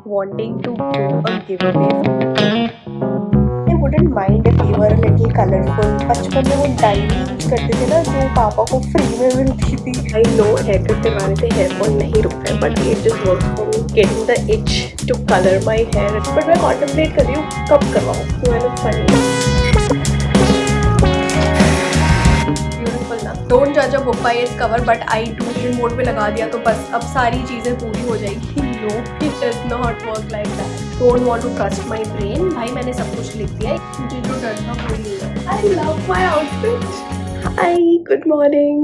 Wanting to do a giveaway. I wouldn't mind if you were a little colorful. बचपन में वो diary use करते थे ना जो पापा को फ्री में मिलती थी. I know हेयर कट करवाने से हेयर फॉल नहीं रुकता है, but it just works for me. Getting the itch to color my hair. But मैं contemplate कर रही हूँ कब करवाऊँ. Do I look funny? Don't judge a book by its cover, but I do vision board पे लगा दिया तो बस अब सारी चीज़ें पूरी हो जाएगी. No, it does not work like that. Don't want to trust my brain. भाई मैंने सब कुछ लिख दिया है. मुझे जो डरना कोई नहीं है. I love my outfit. Hi, good morning.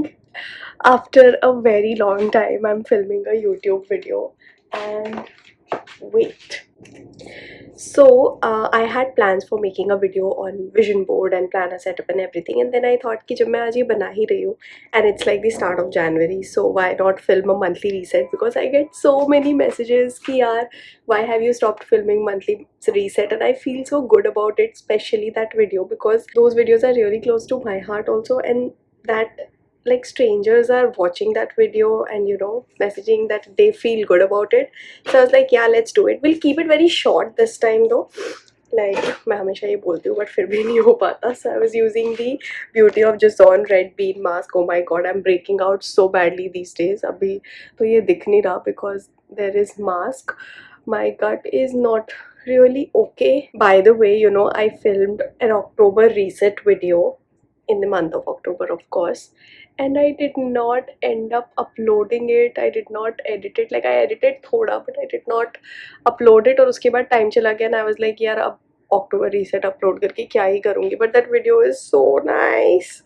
After a very long time, I'm filming a YouTube video, and wait. So I had plans for making a video on vision board and planner setup and everything, and then I thought कि जब मैं आज ये बना ही रही हूँ and it's like the start of January, so why not film a monthly reset, because I get so many messages कि यार why have you stopped filming monthly reset, and I feel so good about it, especially that video because those videos are really close to my heart also, and that like strangers are watching that video and you know messaging that they feel good about it. So I was like yeah, let's do it. We'll keep it very short this time though. Like मैं हमेशा ये बोलती हूँ but फिर भी नहीं हो पाता. So I was using the Beauty of Jason Red Bean mask. Oh my god, I'm breaking out so badly these days. अभी तो ये दिख नहीं रहा because there is mask. My gut is not really okay. By the way, you know, I filmed an October reset video in the month of October, of course, and I did not end up uploading it. I did not edit it. Like I edited thoda, but I did not upload it. और उसके बाद time चला गया and I was like यार अब October reset upload करके क्या ही करूँगी. But that video is so nice.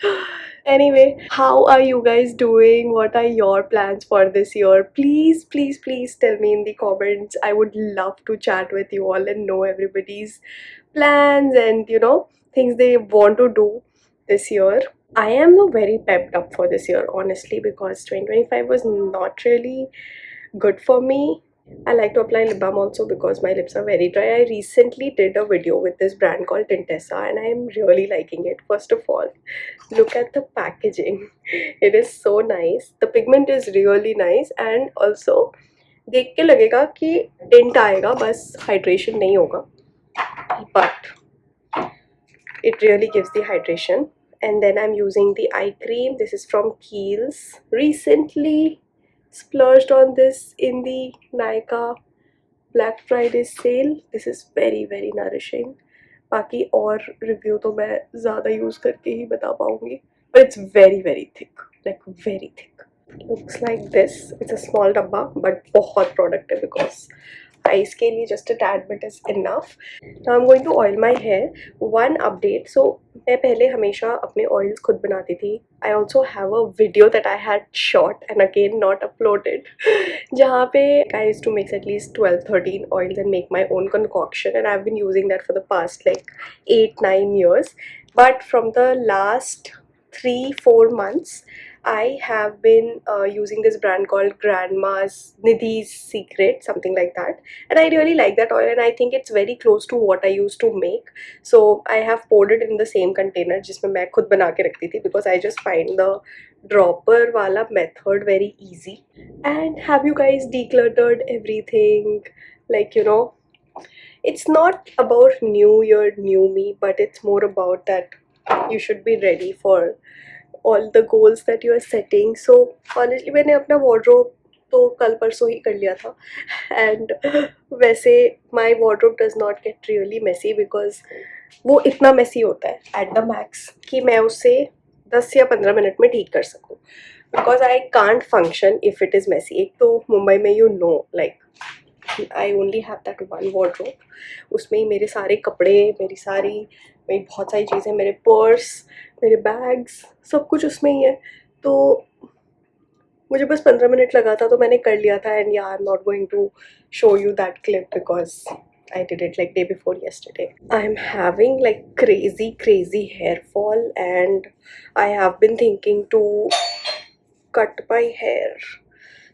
Anyway, how are you guys doing? What are your plans for this year? Please, please, please tell me in the comments. I would love to chat with you all and know everybody's plans and you know things they want to do this year. I am very pepped up for this year honestly because 2025 was not really good for me. I like to apply lip balm also because my lips are very dry. I recently did a video with this brand called Tintessa and I am really liking it. First of all, look at the packaging. It is so nice. The pigment is really nice and also देख के लगेगा कि tint आएगा बस hydration नहीं होगा. But it really gives the hydration. And then I'm using the eye cream. This is from Kiehl's. Recently splurged on this in the Nykaa Black Friday sale. This is very very nourishing. बाकी और review तो मैं ज़्यादा use करके ही बता पाऊँगी. But it's very very thick, like very thick. Looks like this. It's a small डब्बा but बहुत product है because eyes के लिए just a tad bit is enough. Now I'm going to oil my hair. One update. So मैं पहले हमेशा अपने oils खुद बनाती थी. I also have a video that I had shot and again not uploaded. जहाँ पे I used to mix at least 12-13 oils and make my own concoction, and I've been using that for the past like 8-9 years. But from the last 3-4 months I have been using this brand called Grandma's Nidhi's Secret, something like that, and I really like that oil and I think it's very close to what I used to make. So I have poured it in the same container जिसमें मैं खुद बना के रखती थी because I just find the dropper वाला method very easy. And have you guys decluttered everything? Like you know, it's not about new year new me, but it's more about that you should be ready for all the goals that you are setting. So honestly मैंने अपना wardrobe तो कल परसों ही कर लिया था and वैसे my wardrobe does not get really messy because वो इतना messy होता है at the max कि मैं उसे 10 या 15 मिनट में ठीक कर सकूँ because I can't function if it is messy. एक तो मुंबई में you know like I only have that one wardrobe. उसमें ही मेरे सारे कपड़े, मेरी बहुत सारी चीज़ें, मेरे पर्स, मेरे बैग्स, सब कुछ उसमें ही है. तो मुझे बस 15 मिनट लगा था तो मैंने कर लिया था. And yeah I am not going to show you that clip because I did it like day before yesterday. I'm having like crazy hair fall and I have been thinking to cut my hair.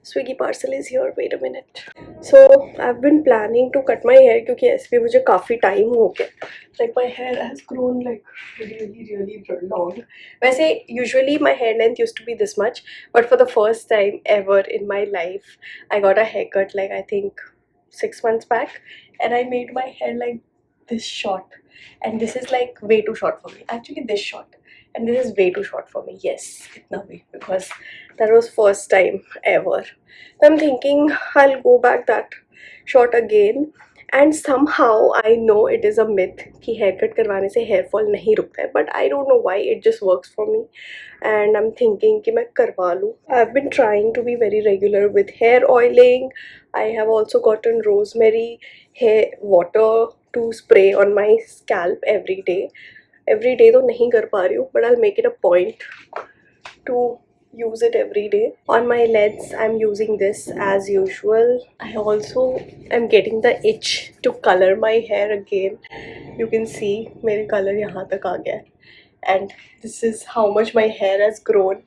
Swiggy parcel is here. Wait a minute. So I've been planning to cut my hair क्योंकि ऐसे भी मुझे काफ़ी time हो गया. Like my hair has grown like really long. वैसे usually my hair length used to be this much, but for the first time ever in my life, I got a haircut like I think 6 months back, and I made my hair like this short, and this is like way too short for me. Actually, this short. And this is way too short for me. Yes, itna bhi, because that was first time ever. So I'm thinking I'll go back that short again. And somehow I know it is a myth कि haircut करवाने से hair fall नहीं रुकता है, but I don't know why it just works for me. And I'm thinking कि मैं करवा लूँ. I've been trying to be very regular with hair oiling. I have also gotten rosemary hair water to spray on my scalp every day. Every day तो नहीं कर पा रही हूँ, but I'll make it a point to use it every day. On my legs I'm using this as usual. I also am getting the itch to color my hair again. You can see मेरे color यहाँ तक आ गया है, and this is how much my hair has grown.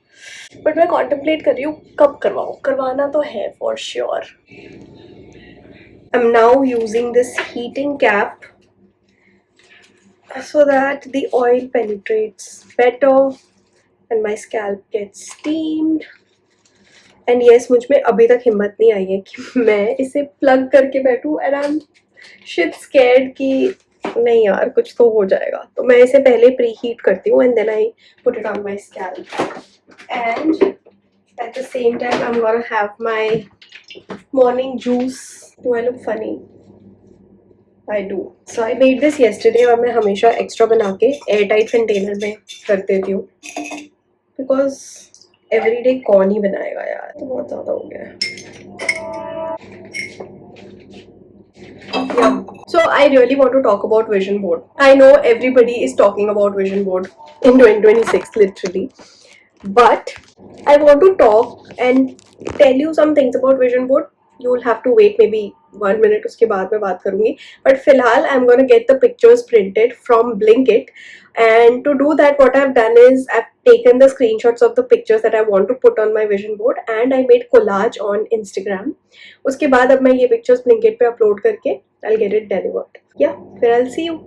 But मैं contemplate कर रही हूँ कब करवाऊँ. करवाना तो है for sure. I'm now using this heating cap so that the oil penetrates better and my scalp gets steamed. And yes, मुझ में अभी तक हिम्मत नहीं आई है कि मैं इसे प्लग करके बैठूं, and I'm shit scared कि नहीं यार कुछ तो हो जाएगा. तो मैं इसे पहले प्री हीट करती हूँ and then I put it on my scalp. And at the same time I'm gonna have my morning juice. Do I look funny? I do. So I made this yesterday और मैं हमेशा extra बना के air tight container में रख देती हूँ, because everyday कौन ही बनाएगा यार, तो बहुत ज़्यादा हो गया है. Yeah. So I really want to talk about vision board. I know everybody is talking about vision board in 2026 literally, but I want to talk and tell you some things about vision board. You will have to wait maybe 1 minute, उसके बाद मैं बात करूँगी. But फिलहाल I'm gonna get the pictures printed from Blinkit, and to do that what I've done is I've taken the screenshots of the pictures that I want to put on my vision board and I made collage on Instagram. उसके बाद अब मैं ये pictures Blinkit पे upload करके I'll get it delivered. Yeah, फिर I'll see you.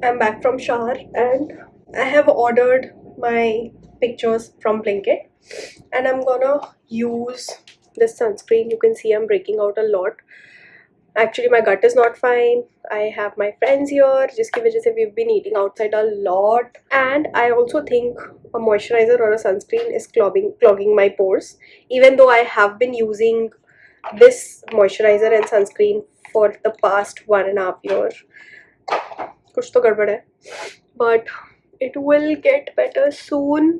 I'm back from shower and I have ordered my pictures from Blinkit, and I'm gonna use this sunscreen. You can see I'm breaking out a lot. Actually my gut is not fine. I have my friends here जिसकी वजह से we've been eating outside a lot, and I also think a moisturizer or a sunscreen is clogging my pores, even though I have been using this moisturizer and sunscreen for the past 1.5 years. कुछ तो गड़बड़ है, but it will get better soon.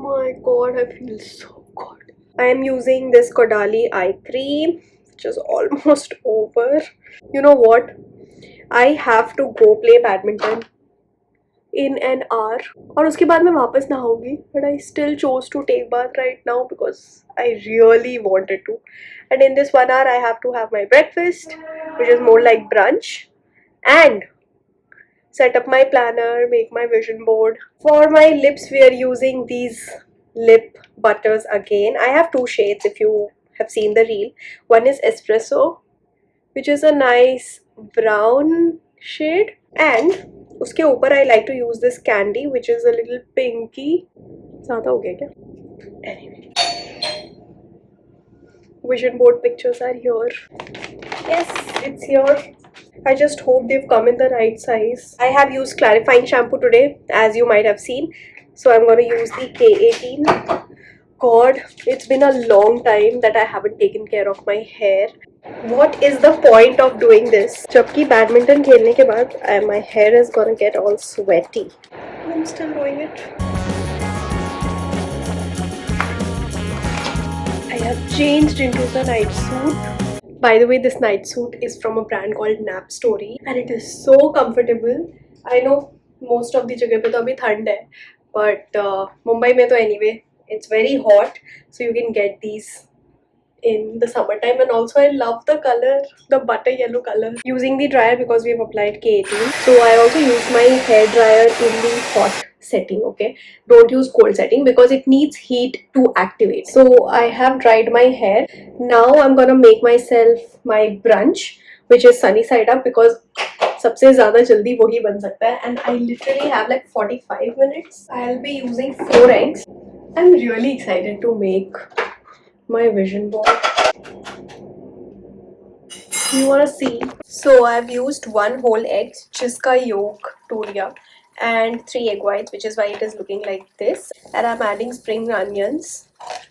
My god, I feel so good. I am using this Kodali eye cream, which is almost over. You know what? I have to go play badminton in an hour, और उसके बाद मैं वापस नहाऊंगी. But I still chose to take bath right now because I really wanted to. And in this 1 hour, I have to have my breakfast, which is more like brunch, and set up my planner, make my vision board. For my lips, we are using these lip butters again. I have 2 shades if you have seen the reel. One is espresso, which is a nice brown shade, and उसके ऊपर I like to use this candy, which is a little pinky. ज़्यादा हो गया क्या? Anyway, vision board pictures are here. Yes, it's here. I just hope they've come in the right size. I have used clarifying shampoo today, as you might have seen. So I'm going to use the K18. God, it's been a long time that I haven't taken care of my hair. What is the point of doing this? जबकि badminton खेलने के बाद my hair is going to get all sweaty. I'm still doing it. I have changed into the night suit. By the way, this night suit is from a brand called Nap Story, and it is so comfortable. I know most of the जगह पे तो अभी ठंड है, but Mumbai में तो anyway it's very hot, so you can get these in the summertime, and also I love the color, the butter yellow color. Using the dryer because we have applied K18. So I also use my hair dryer in the hot setting, okay? Don't use cold setting because it needs heat to activate. So I have dried my hair. Now I'm gonna make myself my brunch, which is sunny side up, because सबसे ज़्यादा जल्दी वही बन सकता है. And I literally have like 45 minutes. I'll be using 4 eggs. I'm really excited to make my vision board. You wanna see? So I've used 1 whole egg, jiska yolk tool liya, and 3 egg whites, which is why it is looking like this. And I'm adding spring onions.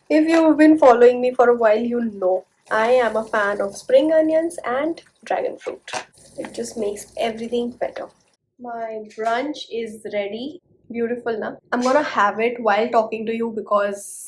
If you've been following me for a while, you'll know I am a fan of spring onions and dragon fruit. It just makes everything better. My brunch is ready. Beautiful na? I'm gonna have it while talking to you because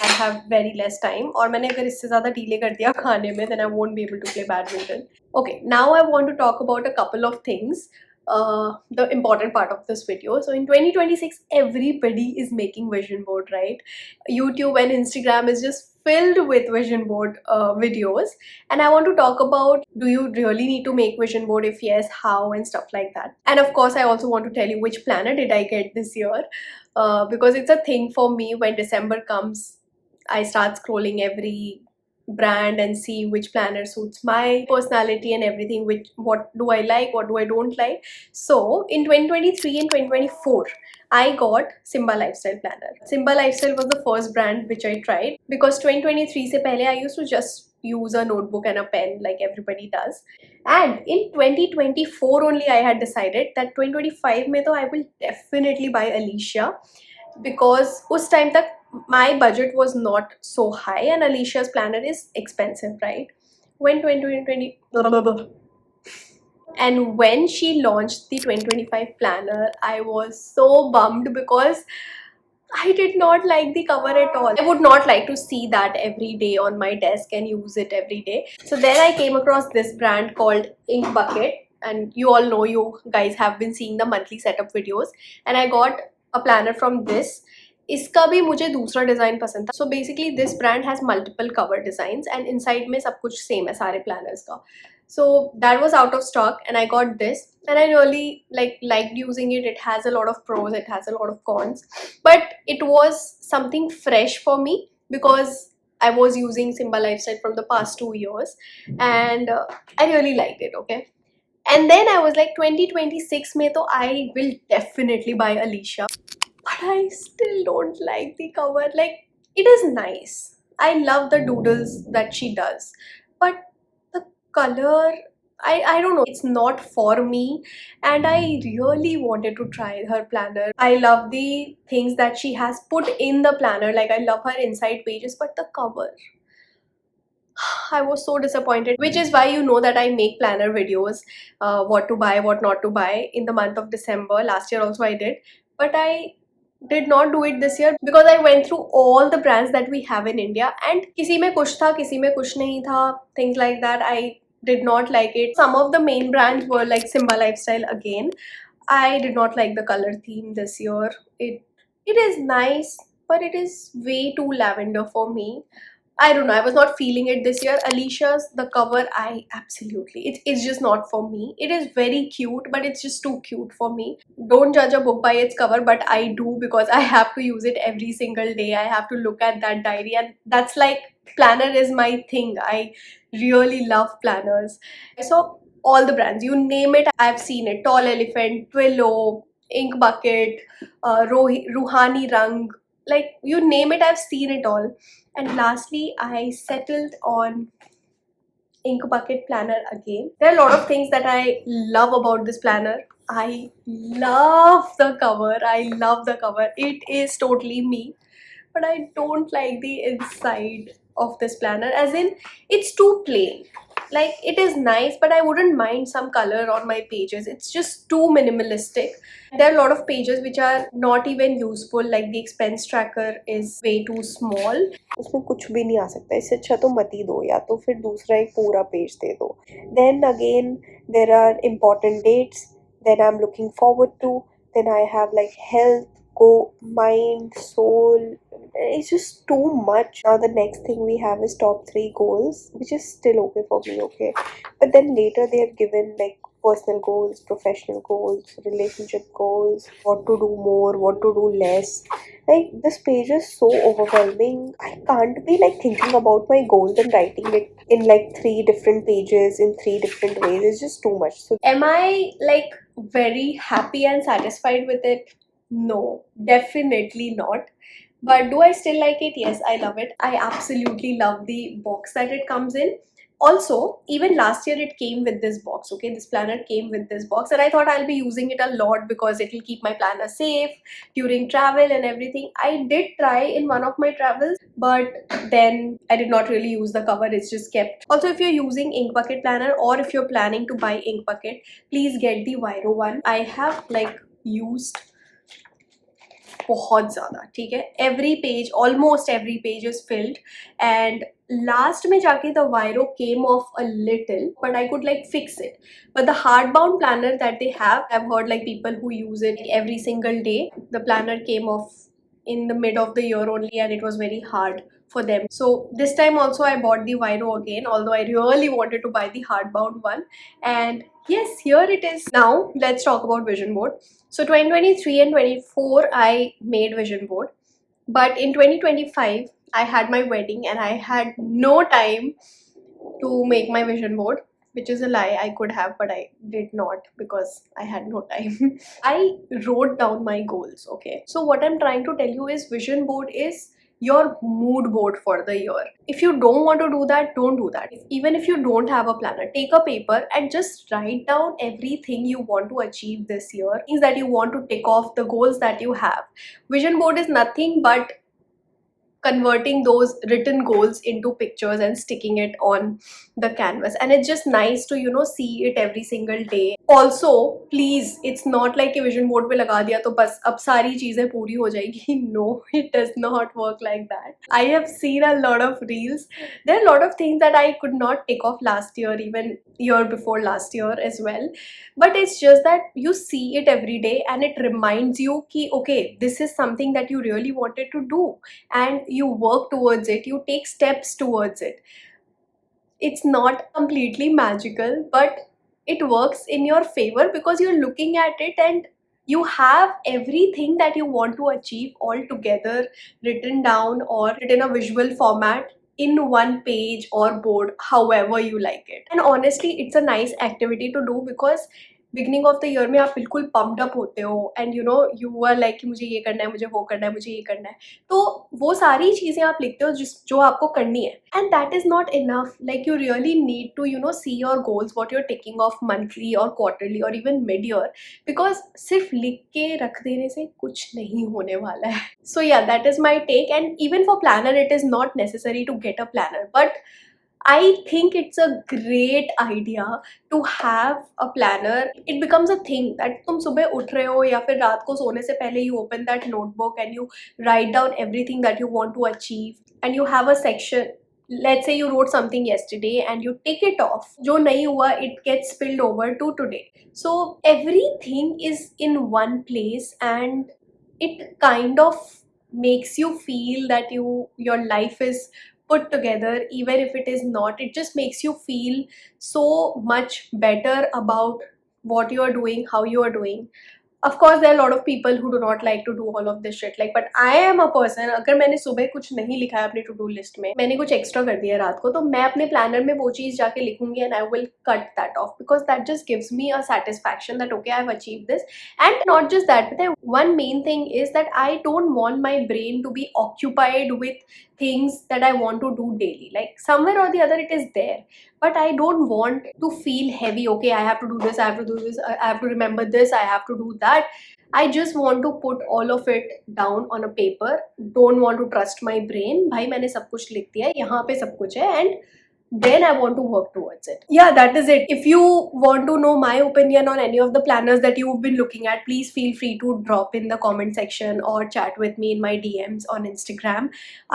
I have very less time. और मैंने अगर इससे ज़्यादा delay कर दिया खाने में, then I won't be able to play badminton. Okay, now I want to talk about a couple of things. The important part of this video. So in 2026, everybody is making vision board, right? YouTube and Instagram is just filled with vision board videos, and I want to talk about, do you really need to make vision board? If yes, how, and stuff like that. And of course I also want to tell you which planner did I get this year, because it's a thing for me. When December comes, I start scrolling every brand and see which planner suits my personality and everything, what do I like, what do I don't like. So in 2023 and 2024, I got Simba Lifestyle planner. Simba Lifestyle was the first brand which I tried, because 2023 se pehle I used to just use a notebook and a pen like everybody does. And in 2024 only I had decided that 2025 mein to I will definitely buy Alicia, because us time tak my budget was not so high and Alicia's planner is expensive, right? When 2020 and when she launched the 2025 planner, I was so bummed because I did not like the cover at all. I would not like to see that every day on my desk and use it every day. So then I came across this brand called Ink Bucket, and you all know, you guys have been seeing the monthly setup videos, and I got a planner from this. इसका भी मुझे दूसरा design पसंद था. So basically this brand has multiple cover designs and inside में सब कुछ same है सारे planners का. So that was out of stock and I got this, and I really liked using it. It has a lot of pros, it has a lot of cons, but it was something fresh for me because I was using Simba Lifestyle from the past 2 years, and I really liked it, okay? And then I was like, 2026 mein to I will definitely buy Alicia. But I still don't like the cover. Like, it is nice. I love the doodles that she does. But the color, I don't know. It's not for me. And I really wanted to try her planner. I love the things that she has put in the planner. Like, I love her inside pages. But the cover, I was so disappointed, which is why you know that I make planner videos, what to buy, what not to buy in the month of December. Last year also I did. But I did not do it this year because I went through all the brands that we have in India, and किसी में कुछ था, किसी में कुछ नहीं था, things like that. I did not like it. Some of the main brands were like Simba Lifestyle again. I did not like the color theme this year. It is nice, but it is way too lavender for me. I don't know, I was not feeling it this year. Alicia's, the cover, I absolutely, it's just not for me. It is very cute, but it's just too cute for me. Don't judge a book by its cover, but I do, because I have to use it every single day. I have to look at that diary, and that's like, planner is my thing. I really love planners. So all the brands, you name it, I've seen it. Tall Elephant, Twillo, Ink Bucket, Ruhani Rang, like you name it, I've seen it all. And lastly, I settled on Ink Bucket planner again. There are a lot of things that I love about this planner. I love the cover. I love the cover. It is totally me. But I don't like the inside of this planner, as in it's too plain. Like, it is nice, but I wouldn't mind some color on my pages. It's just too minimalistic. There are a lot of pages which are not even useful, like the expense tracker is way too small. उसमें कुछ भी नहीं आ सकता, इससे अच्छा तो मत ही दो, या तो फिर दूसरा एक पूरा पेज दे दो. Then again, there are important dates that I'm looking forward to. Then I have like health, ego, mind, soul. It's just too much. Now the next thing we have is top 3 goals, which is still okay for me, okay. But then later they have given like personal goals, professional goals, relationship goals, what to do more, what to do less. Like this page is so overwhelming. I can't be like thinking about my goals and writing it in like 3 different pages in 3 different ways. It's just too much. So am I like very happy and satisfied with it? No, definitely not. But do I still like it? Yes, I love it. I absolutely love the box that it comes in. Also, even last year it came with this box, okay? This planner came with this box, and I thought I'll be using it a lot because it will keep my planner safe during travel and everything. I did try in one of my travels, but then I did not really use the cover. It's just kept. Also, if you're using Ink Bucket planner or if you're planning to buy Ink Bucket, please get the Viro one. I have like used बहुत ज़्यादा, ठीक है. Every page, almost every page is filled, and last में जाके the Viro came off a little, but I could like fix it. But the hardbound planner that they have, I've heard like people who use it every single day, the planner came off in the mid of the year only, and it was very hard for them. So this time also I bought the Viro again, although I really wanted to buy the hardbound one. And yes, here it is. Now let's talk about vision board. So 2023 and 24 I made vision board, but in 2025 I had my wedding and I had no time to make my vision board, which is a lie. I could have, but I did not because I had no time. I wrote down my goals, okay? So what I'm trying to tell you is vision board is your mood board for the year. If you don't want to do that, don't do that. Even if you don't have a planner, take a paper and just write down everything you want to achieve this year, things that you want to tick off, the goals that you have. Vision board is nothing but converting those written goals into pictures and sticking it on the canvas, and it's just nice to, you know, see it every single day. Also, please, it's not like कि vision board पे लगा दिया तो बस अब सारी चीजें पूरी हो जाएगी. No, it does not work like that. I have seen a lot of reels. There are a lot of things that I could not tick off last year, even year before last year as well. But it's just that you see it every day and it reminds you कि okay, this is something that you really wanted to do, and you work towards it, you take steps towards it. It's not completely magical, but it works in your favor because you're looking at it and you have everything that you want to achieve all together, written down or written in a visual format in one page or board, however you like it. And honestly, it's a nice activity to do because beginning of the year में आप बिल्कुल pumped up होते हो and you know you are like कि मुझे ये करना है, मुझे वो करना है, मुझे ये करना है. तो वो सारी चीज़ें आप लिखते हो जो आपको करनी है, and that is not enough. Like you really need to, you know, see your goals, what you're taking off monthly और क्वार्टरली और इवन मिड ईयर, बिकॉज सिर्फ लिख के रख देने से कुछ नहीं होने वाला है. So yeah, that is my take. And even for planner it is not necessary to get a planner, but I think it's a great idea to have a planner. It becomes a thing that तुम सुबह उठ रहे हो या फिर रात को सोने से पहले you open that notebook and you write down everything that you want to achieve, and you have a section. Let's say you wrote something yesterday and you tick it off. जो नहीं हुआ, it gets spilled over to today. So everything is in one place and it kind of makes you feel that your life is put together. Even if it is not, it just makes you feel so much better about what you are doing, how you are doing. Of course there are a lot of people who do not like to do all of this shit, like, but I am a person, अगर मैंने सुबह कुछ नहीं लिखा है अपनी to do list में, मैंने कुछ एक्स्ट्रा कर दिया है रात को, तो मैं अपने प्लानर में वो चीज़ जाके लिखूंगी and I will cut that of because that just gives me a satisfaction that okay I have achieve this. And not just that, but one main thing is that I don't want my brain to be occupied with things that I want to do daily. Like somewhere or the other it is there, but I don't want to feel heavy. Okay, I have to do this, I have to do this, I have to remember this, I have to do that. I just want to put all of it down on a paper. Don't want to trust my brain. भाई मैंने सब कुछ लिख दिया है, यहाँ पे सब कुछ है, and then I want to work towards it. Yeah, that is it. If you want to know my opinion on any of the planners that you've been looking at, please feel free to drop in the comment section or chat with me in my DMs on Instagram.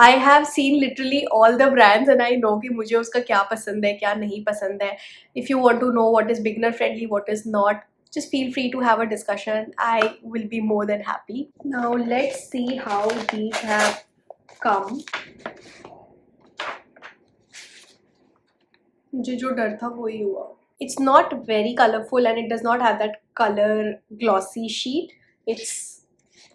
I have seen literally all the brands and I know कि मुझे उसका क्या पसंद है, क्या नहीं पसंद है. If you want to know what is beginner friendly, what is not, just feel free to have a discussion. I will be more than happy. Now let's see how these have come. मुझे जो डर था वही हुआ. It's not very colorful and it does not have that color glossy sheet. It's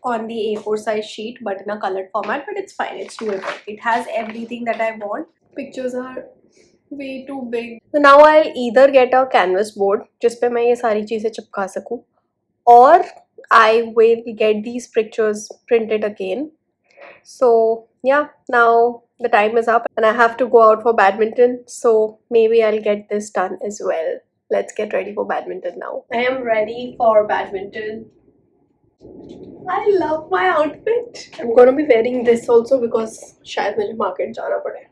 on the A4 size sheet but in a colored format, but it's fine. It's doable. It has everything that I want. Pictures are way too big. So now I'll either get a canvas board जिस पे मैं ये सारी चीज़ें चिपका सकूँ, or I will get these pictures printed again. So yeah, now the time is up and I have to go out for badminton, so maybe I'll get this done as well. Let's get ready for badminton now. I am ready for badminton. I love my outfit. I'm gonna be wearing this also because शायद मुझे market जाना पड़े.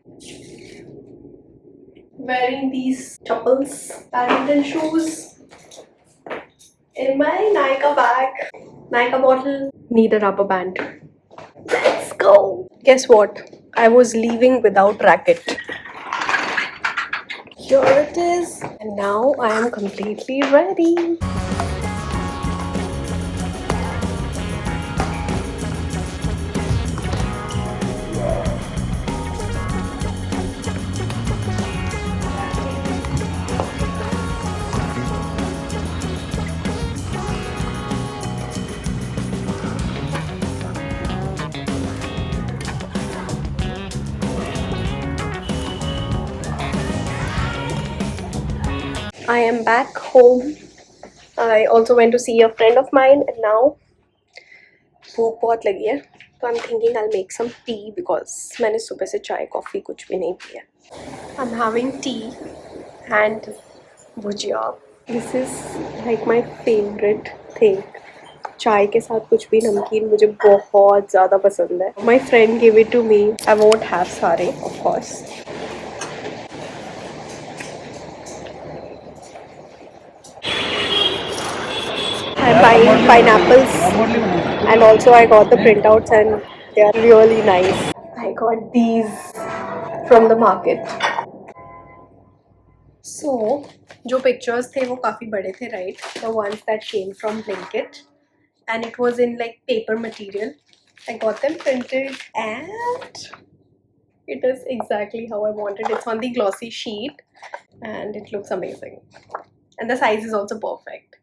Wearing these chappals, badminton shoes, in my Nykaa bag, Nykaa bottle, need a rubber band. Let's go. Guess what? I was leaving without racket. Here it is. And now I am completely ready. I am back home. I also went to see a friend of mine and now भूख बहुत लगी है, तो I'm thinking I'll make some tea because मैंने सुबह से चाय coffee कुछ भी नहीं पिया. I'm having tea and bhujia. This is like my favorite thing. चाय के साथ कुछ भी नमकीन मुझे बहुत ज़्यादा पसंद है. My friend gave it to me. I won't have सारे, of course. I'm buying pineapples and also I got the printouts and they are really nice. I got these from the market. So, जो pictures थे वो काफ़ी बड़े थे, right? The ones that came from Blinkit, and it was in like paper material. I got them printed and it is exactly how I wanted. It's on the glossy sheet and it looks amazing. And the size is also perfect.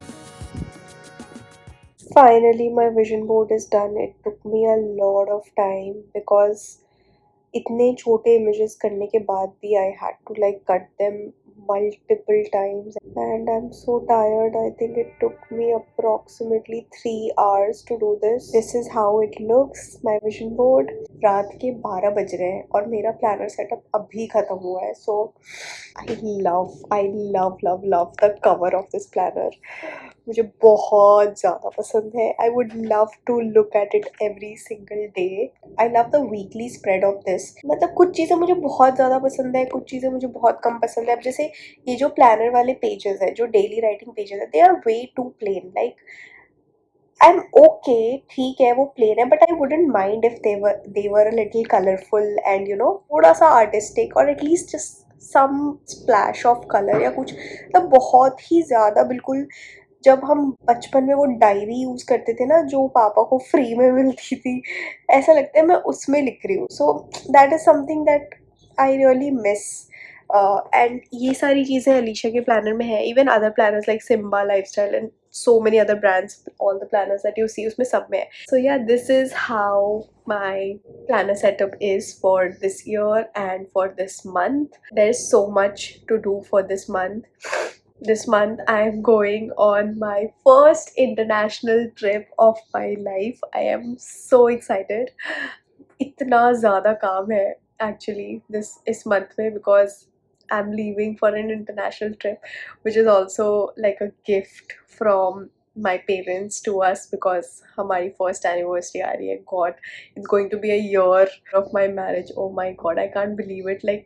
Finally, my vision board is done. It took me a lot of time because इतने छोटे images करने के बाद भी I had to like cut them multiple times and I'm so tired. I think it took me approximately 3 hours to do this. This is how it looks, my vision board. रात के 12 बज रहे हैं और मेरा planner setup अभी ख़त्म हुआ है. So I love the cover of this planner. मुझे बहुत ज़्यादा पसंद है. I would love to look at it every single day. I love the weekly spread of this. मतलब कुछ चीज़ें मुझे बहुत ज़्यादा पसंद है, कुछ चीज़ें मुझे बहुत कम पसंद है. अब जैसे ये जो प्लानर वाले पेजेस है, जो डेली राइटिंग पेजेस है, they are way too plain. Like I'm okay, ठीक है वो plain है, but I wouldn't mind if they were a little colorful and you know थोड़ा सा artistic or at least just some splash of color या कुछ. मतलब बहुत ही ज़्यादा बिल्कुल जब हम बचपन में वो डायरी यूज़ करते थे ना जो पापा को फ्री में मिलती थी, ऐसा लगता है मैं उसमें लिख रही हूँ. So that is something that I really miss. And ये सारी चीज़ें अलीशा के प्लानर में है. Even other planners like Simba lifestyle and so many other brands, all the planners that you see उसमें सब में है. So yeah, this is how my planner setup is for this year and for this month. There's so much to do for this month. This month I am going on my first international trip of my life. I am so excited. इतना ज़्यादा काम है actually इस month में because I'm leaving for an international trip, which is also like a gift from my parents to us because हमारी first anniversary आ रही है. God, it's going to be a year of my marriage. Oh my God, I can't believe it. Like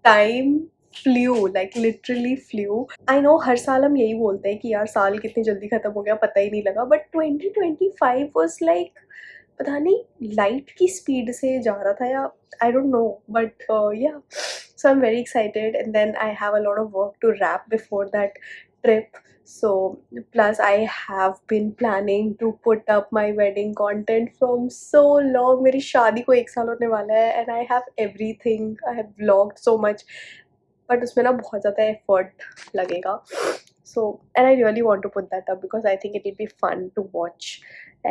time flew, like literally flew. I know हर साल हम यही बोलते हैं कि यार साल कितनी जल्दी ख़त्म हो गया पता ही नहीं लगा, but 2025 was like पता नहीं लाइट की स्पीड से जा रहा था या I don't know, but yeah, so I'm very excited and then I have a lot of work to wrap before that trip. So plus I have been planning to put up my wedding content from so long. मेरी शादी को 1 साल होने वाला है and I have everything. I have vlogged so much, but उसमें ना बहुत ज़्यादा effort लगेगा. So and I really want to put that up because I think it will be fun to watch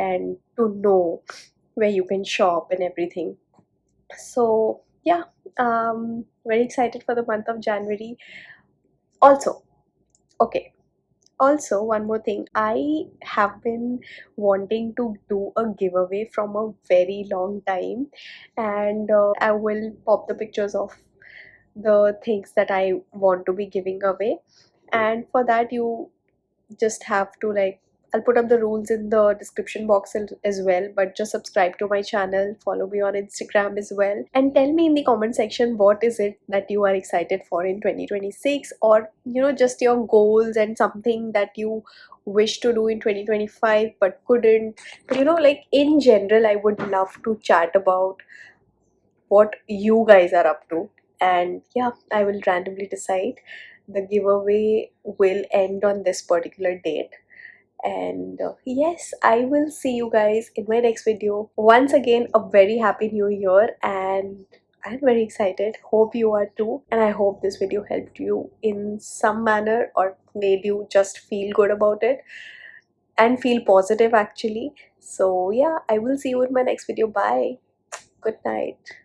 and to know where you can shop and everything. So yeah, very excited for the month of January. Also, okay, also one more thing, I have been wanting to do a giveaway from a very long time, and I will pop the pictures of the things that I want to be giving away. And for that you just have to, like, I'll put up the rules in the description box as well, but just subscribe to my channel, follow me on Instagram as well, and tell me in the comment section what is it that you are excited for in 2026, or just your goals and something that you wish to do in 2025 but couldn't. But like in general, I would love to chat about what you guys are up to, and yeah, I will randomly decide. The giveaway will end on this particular date, and yes, I will see you guys in my next video. Once again, a very happy new year, and I'm very excited. Hope you are too, and I hope this video helped you in some manner or made you just feel good about it and feel positive actually. So yeah, I will see you in my next video. Bye. Good night.